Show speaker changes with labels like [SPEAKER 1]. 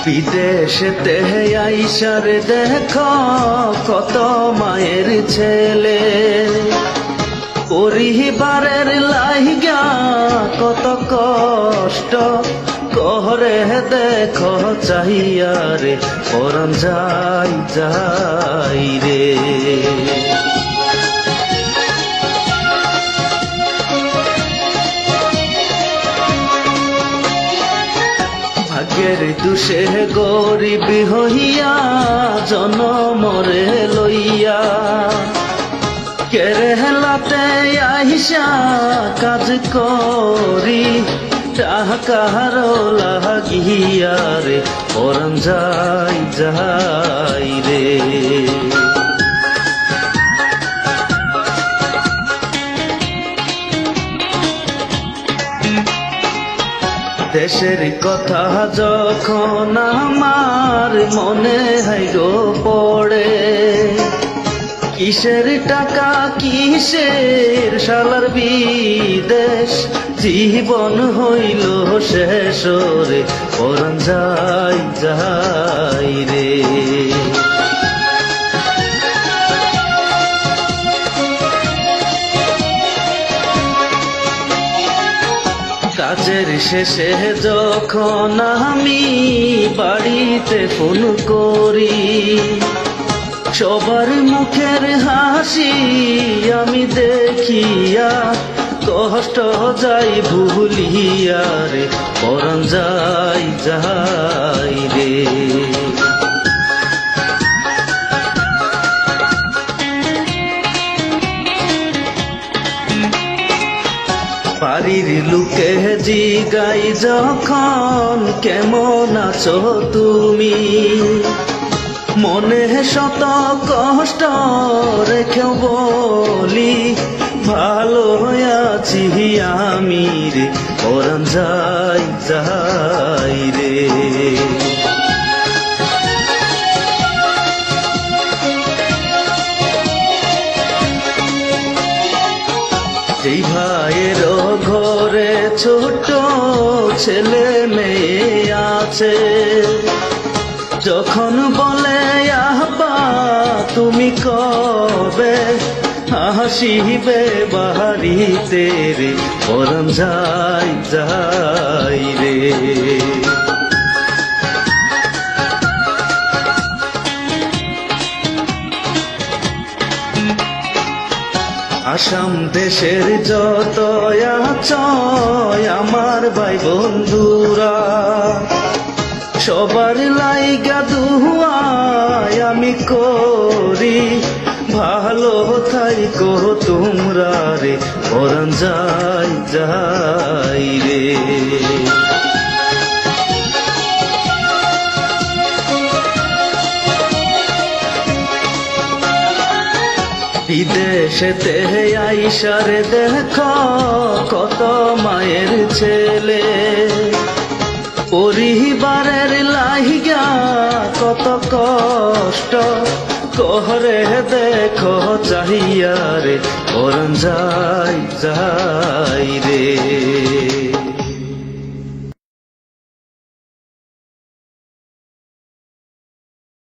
[SPEAKER 1] বিদেশেতে আইসারে দেখো কত মায়ের ছেলে, পরিবারের লাইগা কত কষ্ট করে দেখো চাহিয়া রে, পরাণ যাই যাই রে। ভাগ্যের দুষে গরিব হইয়া জনমরে লইয়া, কেরেলাতে আইসা কাজ করি টাকার লাগিয়া রে, পরাণ যাই যাই রে। দেশের কথা যখন আমার মনে হয় গো পড়ে, কিসের টাকা কিসের শালার বিদেশ, জীবন হইল শেষ রে, পরাণ যাই যাই রে। কাজের শেষে যখন আমি বাড়িতে ফোন করি, সবার মুখের হাসি আমি দেখিয়া কষ্ট যাই ভুলিয়া রে, পরাণ যাই যাই রে। বাড়ির লোকে জিগাই যখন কেমন আছো তুমি, মনে শত কষ্ট রেখেও বলি ভালো আছি আমি রে, পরাণ যাই যাই রে। যেই ভাইয়ের ঘরে ছোট ছেলে মেয়ে আছে, যখন বলে আব্বা তুমি কবে হাসিবে বাড়িতে রে, পরাণ যাই যাই রে। আসাম দেশের যত আছয় আমার ভাই বন্ধুরা, সবার লাইগা দুয়ায় আমি করি ভালো থাইকো তোমরা রে, পরাণ যাই যাই রে। বিদেশেতে আইসারে দেখো কত মায়ের ছেলে, পরিবারের লাইগা কত কষ্ট করে দেখো চাহিয়া রে, পরাণ যাই যাই রে।